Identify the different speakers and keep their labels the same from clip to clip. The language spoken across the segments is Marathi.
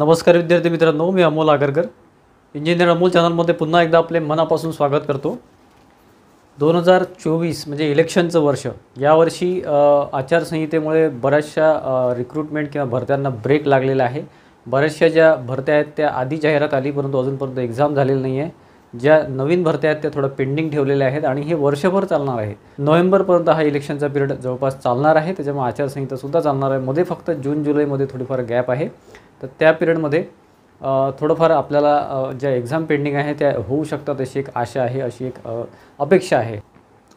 Speaker 1: नमस्कार विद्यार्थी मित्रांनो, मी अमोल आगरकर इंजिनियर अमोल चॅनलमध्ये पुन्हा एकदा आपले मनापासून स्वागत करतो। 2024 म्हणजे इलेक्शनचं वर्ष। यावर्षी आचारसंहितेमुळे बऱ्याचशा रिक्रूटमेंट किंवा भरत्यांना ब्रेक लागलेला आहे। बऱ्याचशा ज्या भरत्या आहेत त्या आधी जाहिरात आली परंतु अजूनपर्यंत एक्झाम झालेली नाही आहे। ज्या नवीन भरत्या आहेत त्या थोडं पेंडिंग ठेवलेल्या आहेत आणि हे वर्षभर चालणार आहे। नोव्हेंबरपर्यंत हा इलेक्शनचा पिरियड जवळपास चालणार आहे, त्याच्यामुळे आचारसंहितासुद्धा चालणार आहे। मध्ये फक्त जून जुलैमध्ये थोडीफार गॅप आहे, तर त्या पिरियडमध्ये थोडंफार आपल्याला ज्या एक्झाम पेंडिंग आहे त्या होऊ शकतात अशी एक आशा आहे, अशी एक अपेक्षा आहे।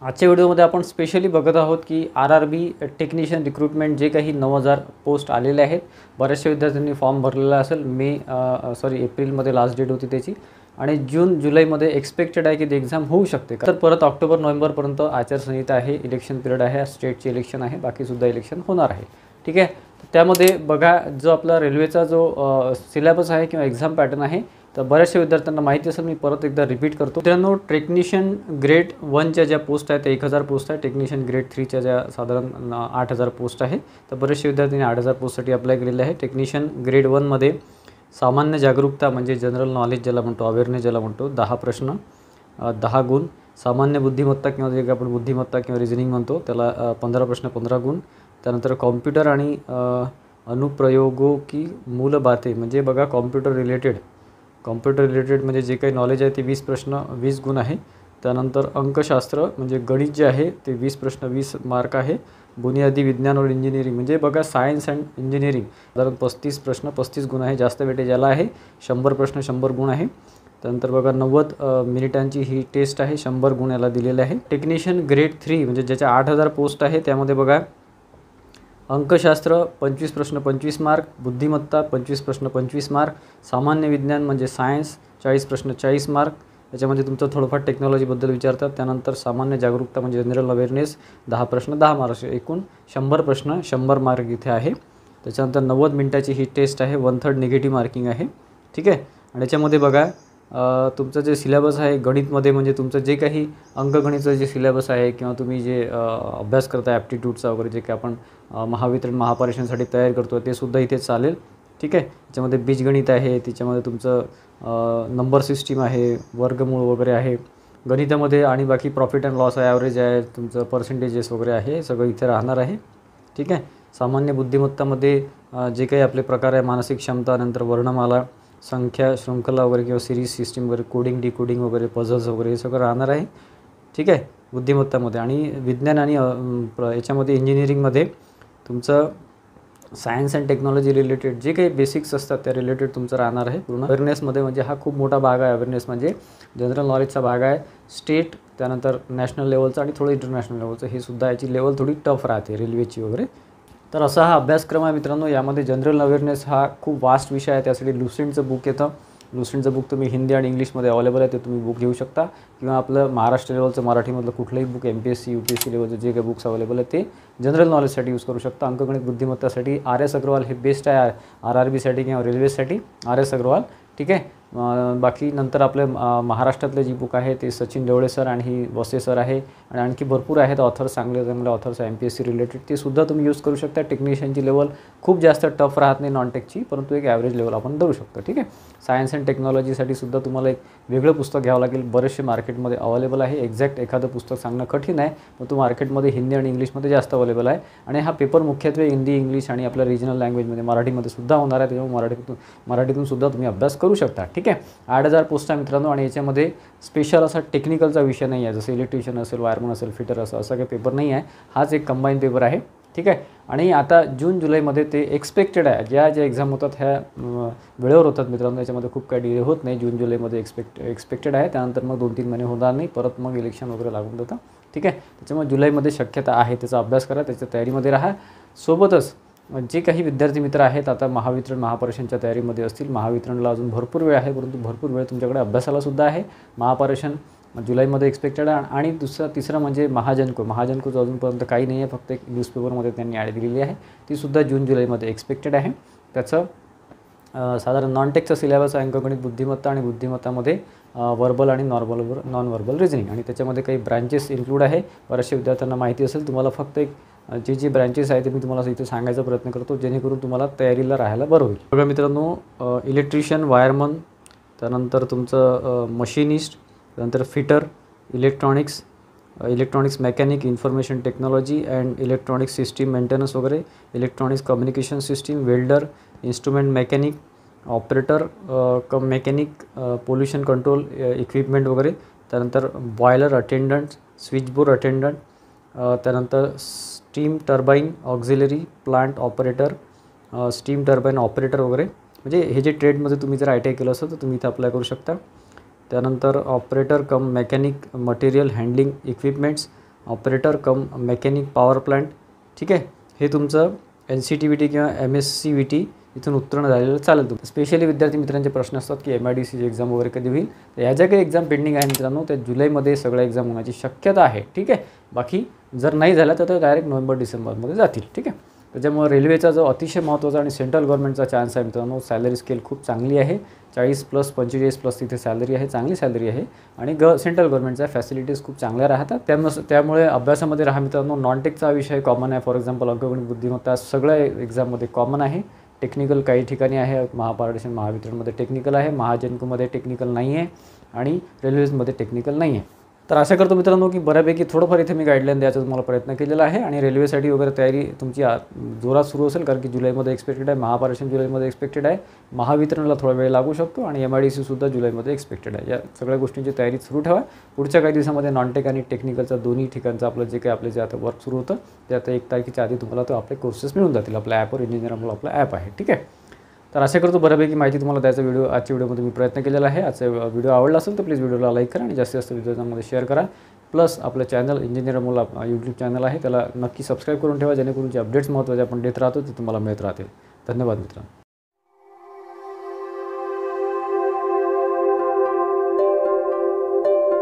Speaker 1: आजच्या व्हिडिओमध्ये आपण स्पेशली बघत आहोत की आरआरबी टेक्निशियन रिक्रूटमेंट जे काही 9000 पोस्ट आलेले आहेत। बऱ्याचशा विद्यार्थ्यांनी फॉर्म भरलेला असेल। एप्रिलमध्ये लास्ट डेट होती त्याची आणि जून जुलैमध्ये एक्सपेक्टेड आहे की ती एक्झाम होऊ शकते। तर परत ऑक्टोबर नोव्हेंबरपर्यंत आचारसंहिता आहे, इलेक्शन पिरियड आहे, स्टेटचे इलेक्शन आहे, बाकीसुद्धा इलेक्शन होणार आहे। ठीक आहे, त्यामध्ये बघा जो आपला रेल्वेचा जो सिलेबस आहे किंवा एक्झाम पॅटर्न आहे तर बऱ्याचशा विद्यार्थ्यांना माहिती असेल, मी परत एकदा रिपीट करतो। मित्रांनो, टेक्निशियन ग्रेड 1च्या ज्या पोस्ट आहेत त्या 1000 पोस्ट आहे। टेक्निशियन ग्रेड 3च्या ज्या साधारण 8000 पोस्ट आहे, तर बरेचसे विद्यार्थ्यांनी 8000 पोस्टसाठी अप्लाय केलेले आहे। टेक्निशियन ग्रेड 1मध्ये सामान्य जागरूकता म्हणजे जनरल नॉलेज ज्याला म्हणतो, अवेअरनेस ज्याला म्हणतो, 10 प्रश्न 10 गुण। सामान्य बुद्धिमत्ता किंवा जे आपण बुद्धिमत्ता किंवा रिझनिंग म्हणतो त्याला 15 प्रश्न 15 गुण। त्यानंतर कॉम्प्युटर आणि अनुप्रयोगों की मूल बातें म्हणजे बघा कॉम्प्युटर रिलेटेड म्हणजे जे काही नॉलेज आहे ते 20 प्रश्न 20 गुण आहे। त्यानंतर अंकशास्त्र म्हणजे गणित जे आहे ते 20 प्रश्न 20 मार्क आहे। बुनियादी विज्ञान और इंजिनिअरिंग म्हणजे बघा सायन्स अँड इंजिनिअरिंग साधारण 35 प्रश्न 35 गुण आहे, जास्त वेटेज याला आहे। 100 प्रश्न 100 गुण आहे। त्यानंतर बघा 90 मिनिटांची ही टेस्ट आहे, 100 गुण याला दिलेले आहे। टेक्निशियन ग्रेड 3 म्हणजे ज्याच्या 8000 पोस्ट आहे त्यामध्ये बघा अंकशास्त्र 25 प्रश्न 25 मार्क, बुद्धिमत्ता 25 प्रश्न 25 मार्क, सामान्य विज्ञान म्हणजे सायन्स 40 प्रश्न 40 मार्क, याच्यामध्ये तुमचं थोडंफार टेक्नॉलॉजीबद्दल विचारतात। त्यानंतर सामान्य जागरूकता म्हणजे जनरल अवेअरनेस 10 प्रश्न 10 मार्क, एकूण 100 प्रश्न 100 मार्क इथे आहे। त्याच्यानंतर 90 मिनिटाची ही टेस्ट आहे, 1/3 निगेटिव्ह मार्किंग आहे। ठीक आहे, आणि याच्यामध्ये बघा तुमचं जे सिलेबस आहे गणितमध्ये म्हणजे तुमचं जे काही अंकगणितचं जे सिलेबस आहे किंवा तुम्ही जे अभ्यास करता ॲप्टिट्यूडचा वगैरे जे काही आपण महावितरण महापरीक्षेसाठी तयार करतो ते सुद्धा इथे चालेल। ठीक आहे, त्याच्यामध्ये बीजगणित आहे, त्याच्यामध्ये तुमचं नंबर सिस्टीम आहे, वर्गमूळ वगैरे आहे गणितामध्ये, आणि बाकी प्रॉफिट अँड लॉस आहे, ॲव्हरेज आहे, तुमचं पर्सेंटेजेस वगैरे आहे, सगळं इथे राहणार आहे। ठीक आहे, सामान्य बुद्धिमत्तामध्ये जे काही आपले प्रकार आहे मानसिक क्षमता, नंतर वर्णमाला, संख्या शृंखला वगैरे किंवा सिरीज सिस्टीम वगैरे, कोडिंग डिकोडिंग वगैरे, पझल्स वगैरे हे सगळं राहणार आहे। ठीक आहे, बुद्धिमत्तामध्ये। आणि विज्ञान आणि याच्यामध्ये इंजिनिअरिंगमध्ये तुमचं सायन्स अँड टेक्नॉलॉजी रिलेटेड जे काही बेसिक्स असतात त्या रिलेटेड तुमचं राहणार आहे पूर्ण। अवेअरनेसमध्ये म्हणजे हा खूप मोठा भाग आहे, अवेअरनेस म्हणजे जनरल नॉलेजचा भाग आहे। स्टेट त्यानंतर नॅशनल लेवलचं आणि थोडं इंटरनॅशनल लेवलचं हे सुद्धा याची लेवल थोडी टफ राहते रेल्वेची वगैरे। तर असा हा अभ्यासक्रम आहे मित्रांनो। यामध्ये जनरल अवेअरनेस हा खूप वास्ट विषय आहे, त्यासाठी लुसेंटचं बुक येतं। लुसेंटचं बुक तुम्ही हिंदी आणि इंग्लिशमध्ये अवेलेबल आहे, ते तुम्ही बुक घेऊ शकता, किंवा आपलं महाराष्ट्र लेवलचं मराठीमधलं कुठलंही बुक MPSC UPSC लेवलचं जे काही बुक्स अवेलेबल आहे ते जनरल नॉलेजसाठी यूज करू शकता। अंकगणित बुद्धिमत्तासाठी RS अग्रवाल हे बेस्ट आहे, RRBसाठी किंवा रेल्वेसाठी RS अग्रवाल। ठीक आहे, बाकी नंतर आपले महाराष्ट्रातले जी बुक आहे ते सचिन ढवळे सर आणि ही वसे सर आहे, आणि आणखी भरपूर आहेत ऑथर्स, चांगले चांगले ऑथर्स MPSC रिलेटेड, ते सुद्धा तुम्ही यूज करू शकता। टेक्निशियनची लेवल खूप जास्त टफ राहत नाही नॉन टेकची, परंतु एक ॲव्हरेज लेवल आपण धरू शकतो। ठीक आहे, सायन्स अँड टेक्नॉलॉजीसाठी सुद्धा तुम्हाला एक वेगळं पुस्तक घ्यावं लागेल, बरेचसे मार्केटमध्ये अवेलेबल आहे। एक्झॅक्ट एखादं पुस्तक सांगणं कठीण आहे, पण तो मार्केटमध्ये हिंदी आणि इंग्लिशमध्ये जास्त अवेलेबल आहे, आणि हा पेपर मुख्यत्वे हिंदी इंग्लिश आणि आपल्या रिजनल लँग्वेजमध्ये मराठीमध्ये सुद्धा होणार आहे, त्यामुळे मराठीतून सुद्धा तुम्ही अभ्यास करू शकता। ठीक आहे, 8000 पोस्ट आहे मित्रांनो, आणि याच्यामध्ये स्पेशल असा टेक्निकलचा विषय नाही आहे, जसं इलेक्ट्रिशियन असेल, वायरमन असेल, फिटर असा काही पेपर नाही आहे, हाच एक कंबाईन पेपर आहे। ठीक आहे, आणि आता जून जुलैमध्ये ते एक्सपेक्टेड आहे, ज्या एक्झाम होतात ह्या वेळेवर होतात मित्रांनो, याच्यामध्ये खूप काही डिले होत नाही। जून जुलैमध्ये एक्सपेक्टेड आहे, त्यानंतर मग 2-3 महिने होणार नाही, परत मग इलेक्शन वगैरे लागून जातं। ठीक आहे, त्याच्यामुळे जुलैमध्ये शक्यता आहे, त्याचा अभ्यास करा, त्याच्या तयारीमध्ये राहा। सोबतच जे काही विद्यार्थी मित्र आहेत आता महावितरण महापरीक्षांच्या तयारीमध्ये असतील, महावितरणला अजून भरपूर वेळ आहे, परंतु भरपूर वेळ तुमच्याकडे अभ्यासाला सुद्धा आहे। महापरीक्षण जुलैमध्ये एक्सपेक्टेड आहे, आणि तिसरं म्हणजे महाजनकोचं अजूनपर्यंत काही नाही आहे, फक्त एक न्यूजपेपरमध्ये त्यांनी ॲड दिलेली आहे, ती सुद्धा जून जुलैमध्ये एक्सपेक्टेड आहे। त्याचं साधारण नॉन टेकचा सिलेबस आहे, अंकगणित बुद्धिमत्ता, आणि बुद्धिमत्तामध्ये वर्बल आणि नॉन वर्बल रिझनिंग, आणि त्याच्यामध्ये काही ब्रांचेस इन्क्लूड आहे। बऱ्याचशा विद्यार्थ्यांना माहिती असेल, तुम्हाला फक्त एक जे जे ब्रँचेस आहेत ते मी तुम्हाला इथे सांगायचा प्रयत्न करतो, जेणेकरून तुम्हाला तयारीला राहायला बरं होईल. बघा मित्रांनो, इलेक्ट्रिशियन, वायरमन, त्यानंतर तुमचं मशिनिस्ट, त्यानंतर fitter, electronics mechanic, information technology and electronic system maintenance वगैरे, electronics communication system, welder, instrument mechanic, operator cum mechanic, pollution control equipment वगैरे, त्यानंतर बॉयलर अटेंडंट, स्विचबोर्ड अटेंडंट, त्यानंतर steam turbine auxiliary plant operator, steam turbine operator वगैरे. म्हणजे हे जे ट्रेडमध्ये तुम्ही जर ITI केलं असेल तर तुम्ही इथं अप्लाय करू शकता. त्यानंतर operator cum mechanic material handling equipments, operator cum mechanic power plant. ठीक आहे, हे तुमचं NCTVT किंवा MSCVT इथून उत्तीर्ण झालेलं चालेल. स्पेशली विद्यार्थी मित्रांचे प्रश्न असतात की MIDCची एक्झाम वगैरे कधी होईल. तर ह्या ज्या काही एक्झाम पेंडिंग आहे मित्रांनो, त्या जुलैमध्ये सगळ्या एक्झाम होण्याची शक्यता आहे. ठीक आहे, बाकी जर नाही झालं तर डायरेक्ट नोव्हेंबर-डिसेंबरमध्ये जातील. ठीक आहे, त्याच्यामुळे रेल्वेचा जो अतिशय महत्त्वाचा आणि सेंट्रल गव्हर्नमेंटचा चान्स आहे मित्रांनो, सॅलरी स्केल खूप चांगली आहे. 40+ 45+ तिथे सॅलरी आहे, चांगली सॅलरी आहे. आणि सेंट्रल गव्हर्नमेंटच्या फॅसिलिटीज खूप चांगल्या राहतात. त्यामुळे अभ्यासामध्ये राहा मित्रांनो. नॉन टेकचा विषय कॉमन आहे. फॉर एक्झाम्पल अंकगणित बुद्धिमत्ता सगळ्या एक्झाममध्ये कॉमन आहे. टेक्निकल काही ठिकाणी आहे, महापारेषण महावितरणमध्ये टेक्निकल आहे, महाजनकोमध्ये टेक्निकल नाही आहे आणि रेल्वेजमध्ये टेक्निकल नाही आहे. तर आशा करतो मित्रांनो की बऱ्यापैकी थोडंफार इथे मी गाईडलाईन द्यायचा तुम्हाला प्रयत्न केलेला आहे. आणि रेल्वेसाठी वगैरे तयारी तुमची जोरात सुरू असेल, कारण की जुलैमध्ये एक्सपेक्टेड आहे. महापारेषण जुलैमध्ये एक्सपेक्टेड आहे. महावितरणला थोडा वेळ लागू शकतो आणि MIDCसुद्धा जुलैमध्ये एक्सपेक्टेड आहे. या सगळ्या गोष्टींची तयारी सुरू ठेवा. पुढच्या काही दिवसामध्ये नॉनटेक आणि टेक्निकलचा दोन्ही ठिकाणचं आपलं जे काही जे आता वर्क सुरू होतं ते आता 1 तारखेच्या आधी तुम्हाला तो आपले कोर्सेस मिळून जातील. आपल्या ॲपवर इंजिनियर अमोल आपला ॲप आहे. ठीक आहे, तर आशा करतो बऱ्यापैकी माहिती तुम्हाला द्यायचा आजच्या व्हिडिओमध्ये मी प्रयत्न केलेला आहे. आजचा व्हिडिओ आवडला असेल तर प्लीज व्हिडिओला लाईक करा आणि जास्तीत जास्त व्हिडिओमध्ये शेअर करा. प्लस आपलं channel engineer Amol YouTube channel आहे, त्याला नक्की सबस्क्राईब करून ठेवा, जेणेकरून जे अपडेट्स महत्त्वाचे आपण देत राहतो ते तुम्हाला मिळत राहतील. धन्यवाद मित्रांनो.